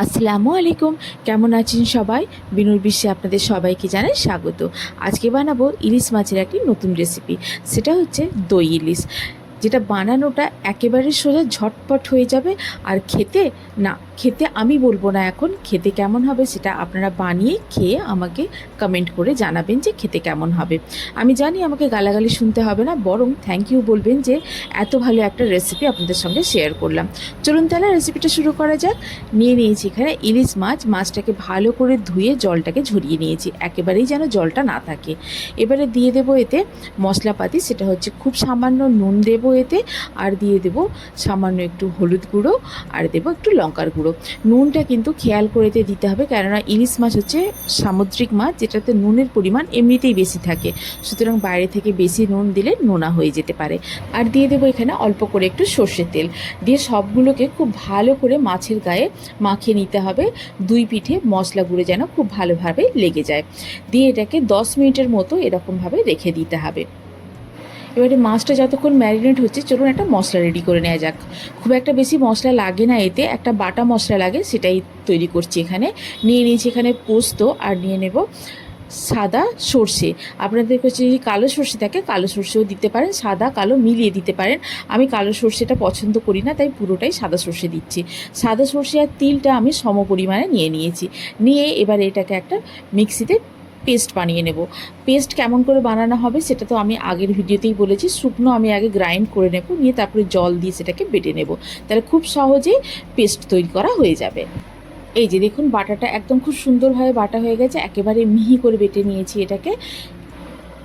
আসসালামু আলাইকুম। কেমন আছেন সবাই? বিনুর বিশ্বে আপনাদের সবাইকে জানাই স্বাগত। আজকে বানাবো ইলিশ মাছের একটি নতুন রেসিপি, সেটা হচ্ছে দই ইলিশ, যেটা বানানোটা একেবারে সোজা, ঝটপট হয়ে যাবে। আর খেতে আমি বলবো না, এখন খেতে কেমন হবে সেটা আপনারা বানিয়ে খেয়ে আমাকে কমেন্ট করে জানাবেন যে খেতে কেমন হবে। আমি জানি আমাকে গালাগালি শুনতে হবে না, বরং থ্যাংক ইউ বলবেন যে এত ভালো একটা রেসিপি আপনাদের সঙ্গে শেয়ার করলাম। চলুন তাহলে রেসিপিটা শুরু করা যাক। নিয়েছি এখানে ইলিশ মাছ। মাছটাকে ভালো করে ধুয়ে জলটাকে ঝরিয়ে নিয়েছি, একেবারেই যেন জলটা না থাকে। এবারে দিয়ে দেবো এতে মশলাপাতি, সেটা হচ্ছে খুব সামান্য নুন দেবো এতে, আর দিয়ে দেবো সামান্য একটু হলুদ গুঁড়ো, আর দেবো একটু লঙ্কার গুঁড়ো। নুনটা কিন্তু খেয়াল করে দিতে হবে, কেননা ইলিশ মাছ হচ্ছে সামুদ্রিক মাছ, যেটাতে নুনের পরিমাণ এমনিতেই বেশি থাকে, সুতরাং বাইরে থেকে বেশি নুন দিলে নোনা হয়ে যেতে পারে। আর দিয়ে দেবো এখানে অল্প করে একটু সর্ষের তেল, দিয়ে সবগুলোকে খুব ভালো করে মাছের গায়ে মাখিয়ে নিতে হবে। দুই পিঠে মশলাগুলো যেন খুব ভালোভাবে লেগে যায়। দিয়ে এটাকে 10 মিনিটের মতো এরকমভাবে রেখে দিতে হবে। এবারে মাছটা যতক্ষণ ম্যারিনেট হচ্ছে, চলুন একটা মশলা রেডি করে নেওয়া যাক। খুব একটা বেশি মশলা লাগে না এতে, একটা বাটা মশলা লাগে, সেটাই তৈরি করছি এখানে। নিয়েছি এখানে পোস্ত, আর নিয়ে নেব সাদা সর্ষে। আপনাদের কাছে যদি কালো সর্ষে থাকে কালো সর্ষেও দিতে পারেন, সাদা কালো মিলিয়ে দিতে পারেন। আমি কালো সর্ষেটা পছন্দ করি না, তাই পুরোটাই সাদা সর্ষে দিচ্ছি। সাদা সর্ষে আর তিলটা আমি সম পরিমাণে নিয়েছি। নিয়ে এবার এটাকে একটা মিক্সিতে পেস্ট বানিয়ে নেব। পেস্ট কেমন করে বানানো হবে সেটা তো আমি আগের ভিডিওতেই বলেছি। শুকনো আমি আগে গ্রাইন্ড করে নেব, নিয়ে তারপরে জল দিয়ে সেটাকে বেটে নেব, তাহলে খুব সহজেই পেস্ট তৈরি করা হয়ে যাবে। এই যে দেখুন, বাটাটা একদম খুব সুন্দরভাবে বাটা হয়ে গেছে, একেবারে মিহি করে বেটে নিয়েছি এটাকে।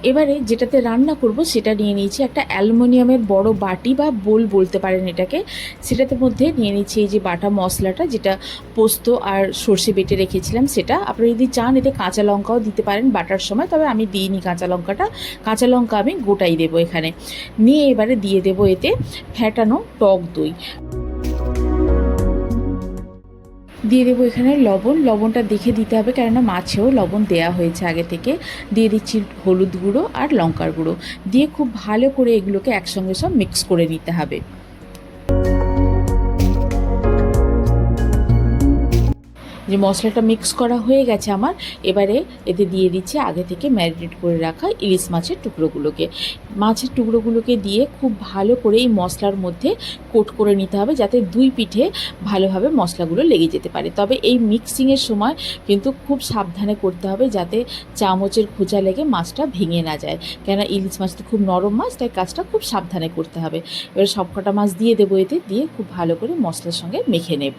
এবারে যেটাতে রান্না করব সেটা নিয়ে নিয়েছি একটা অ্যালুমিনিয়ামের বড় বাটি বা বোল বলতে পারেন এটাকে। সেটাতে মধ্যে নিয়ে নিয়েছি এই যে বাটা মশলাটা, যেটা পোস্ত আর সর্ষে বেটে রেখেছিলাম সেটা। আপনারা যদি চান এতে কাঁচা লঙ্কাও দিতে পারেন বাটার সময়, তবে আমি দিইনি কাঁচা লঙ্কাটা। কাঁচা লঙ্কা আমি গোটাই দেবো এখানে। নিয়ে এবারে দিয়ে দেবো এতে ফ্যাটানো টক দই। দিয়ে দেবো এখানে লবণটা দেখে দিতে হবে, কেননা মাছেও লবণ দেয়া হয়েছে আগে থেকে। দিয়ে দিচ্ছি হলুদ গুঁড়ো আর লঙ্কার গুঁড়ো, দিয়ে খুব ভালো করে এগুলোকে একসঙ্গে সব মিক্স করে নিতে হবে। যে মশলাটা মিক্স করা হয়ে গেছে আমার, এবারে এতে দিয়ে দিচ্ছি আগে থেকে ম্যারিনেট করে রাখা ইলিশ মাছের টুকরোগুলোকে। মাছের টুকরোগুলোকে দিয়ে খুব ভালো করে এই মশলার মধ্যে কোট করে নিতে হবে, যাতে দুই পিঠে ভালোভাবে মশলাগুলো লেগে যেতে পারে। তবে এই মিক্সিংয়ের সময় কিন্তু খুব সাবধানে করতে হবে, যাতে চামচের খোঁচা লেগে মাছটা ভেঙে না যায়, কেননা ইলিশ মাছ তো খুব নরম মাছ, তাই কাজটা খুব সাবধানে করতে হবে। এবার সবকটা মাছ দিয়ে দেবো এতে, দিয়ে খুব ভালো করে মশলার সঙ্গে মেখে নেব।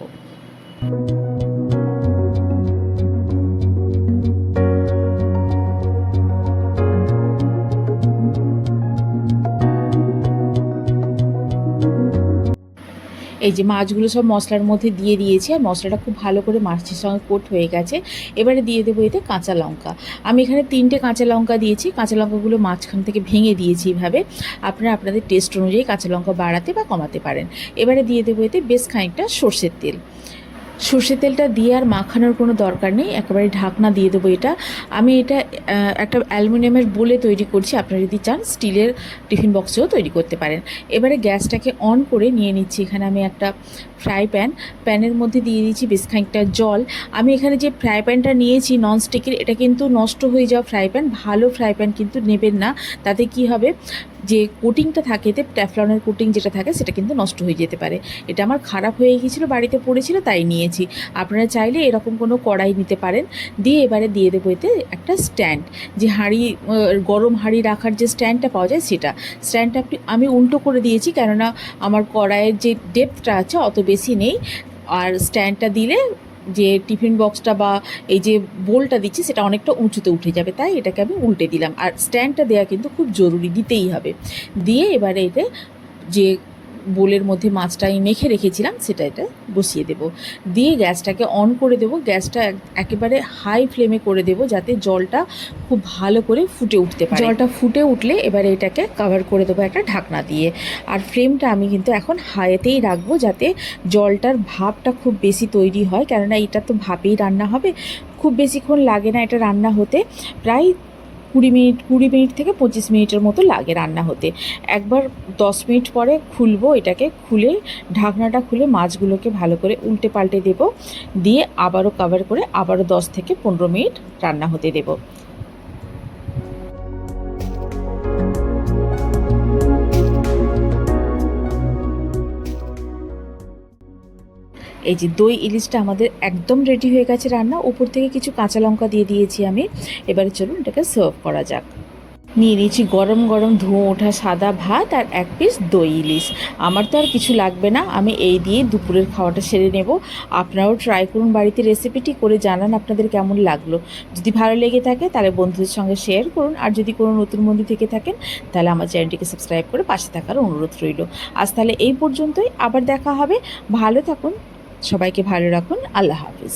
এই যে মাছগুলো সব মশলার মধ্যে দিয়ে দিয়েছি, আর মশলাটা খুব ভালো করে মাছের সঙ্গে কোট হয়ে গেছে। এবারে দিয়ে দেবো এতে কাঁচা লঙ্কা। আমি এখানে 3টে কাঁচা লঙ্কা দিয়েছি। কাঁচা লঙ্কাগুলো মাঝখান থেকে ভেঙে দিয়েছি এইভাবে। আপনারা আপনাদের টেস্ট অনুযায়ী কাঁচা লঙ্কা বাড়াতে বা কমাতে পারেন। এবারে দিয়ে দেবো এতে বেশ খানিকটা সর্ষের তেল। সর্ষের তেলটা দিয়ে আর মাখানোর কোনো দরকার নেই, একেবারে ঢাকনা দিয়ে দেবো এটা। আমি এটা একটা অ্যালুমিনিয়ামের বোলে তৈরি করছি, আপনারা যদি চান স্টিলের টিফিন বক্সেও তৈরি করতে পারেন। এবারে গ্যাসটাকে অন করে নিয়ে নিচ্ছি এখানে আমি একটা প্যানের মধ্যে দিয়ে দিয়েছি বেশ খানিকটা জল। আমি এখানে যে ফ্রাই প্যানটা নিয়েছি ননস্টিকের, এটা কিন্তু নষ্ট হয়ে যাওয়া ফ্রাই প্যান, ভালো ফ্রাই প্যান কিন্তু নেবেন না। তাতে কি হবে, যে কোটিংটা থাকে এতে, ট্যাফলনের কোটিং যেটা থাকে সেটা কিন্তু নষ্ট হয়ে যেতে পারে। এটা আমার খারাপ হয়ে গিয়েছিলো, বাড়িতে পড়েছিল, তাই নিয়েছি। আপনারা চাইলে এরকম কোনো কড়াই নিতে পারেন। দিয়ে এবারে দিয়ে দেবো এতে একটা স্ট্যান্ড, যে গরম হাঁড়ি রাখার যে স্ট্যান্ডটা পাওয়া যায় সেটা। স্ট্যান্ডটা আমি উল্টো করে দিয়েছি, কেননা আমার কড়াইয়ের যে ডেপথটা আছে অত বেশি নেই। আর স্ট্যান্ডটা দিলে যে টিফিন বক্সটা বা এই যে বোলটা দিচ্ছি সেটা অনেকটা উঁচুতে উঠে যাবে, তাই এটাকে আমি উল্টে দিলাম। আর স্ট্যান্ডটা দেওয়া কিন্তু খুব জরুরি, দিতেই হবে। দিয়ে এবারে এতে যে বোলের মধ্যে মাছটা আমি মেখে রেখেছিলাম সেটা এটা বসিয়ে দেব। দিয়ে গ্যাসটাকে অন করে দেব। গ্যাসটা একেবারে হাই ফ্লেমে করে দেব, যাতে জলটা খুব ভালো করে ফুটে উঠতে পারে। জলটা ফুটে উঠলে এবারে এটাকে কভার করে দেবো একটা ঢাকনা দিয়ে। আর ফ্লেমটা আমি কিন্তু এখন হাইতেই রাখবো, যাতে জলটার ভাপটা খুব বেশি তৈরি হয়, কেননা এটা তো ভাপেই রান্না হবে। খুব বেশিক্ষণ লাগে না এটা রান্না হতে, প্রায় 20 মিনিট থেকে 25 মিনিটের মতো লাগে রান্না হতে। একবার 10 মিনিট পরে খুলবো, এটাকে খুলে ঢাকনাটা খুলে মাছগুলোকে ভালো করে উল্টে পাল্টে দেবো, দিয়ে আবারও কভার করে আবারও 10 থেকে 15 মিনিট রান্না হতে দেবো। এই যে দই ইলিশটা আমাদের একদম রেডি হয়ে গেছে রান্না। উপর থেকে কিছু কাঁচা লঙ্কা দিয়ে দিয়েছি আমি। এবারে চলুন এটাকে সার্ভ করা যাক। নিয়ে নিয়েছি গরম গরম ধোঁয়া ওঠা সাদা ভাত আর 1 পিস দই ইলিশ। আমার তো আর কিছু লাগবে না, আমি এই দিয়ে দুপুরের খাওয়াটা সেরে নেব। আপনারাও ট্রাই করুন বাড়িতে, রেসিপিটি করে জানান আপনাদের কেমন লাগলো। যদি ভালো লেগে থাকে তাহলে বন্ধুদের সঙ্গে শেয়ার করুন, আর যদি কোনো নতুন বন্ধু থেকে থাকেন তাহলে আমার চ্যানেলটিকে সাবস্ক্রাইব করে পাশে থাকার অনুরোধ রইল। আজ তাহলে এই পর্যন্তই, আবার দেখা হবে। ভালো থাকুন, সবাইকে ভালো রাখুন। আল্লাহ হাফিজ।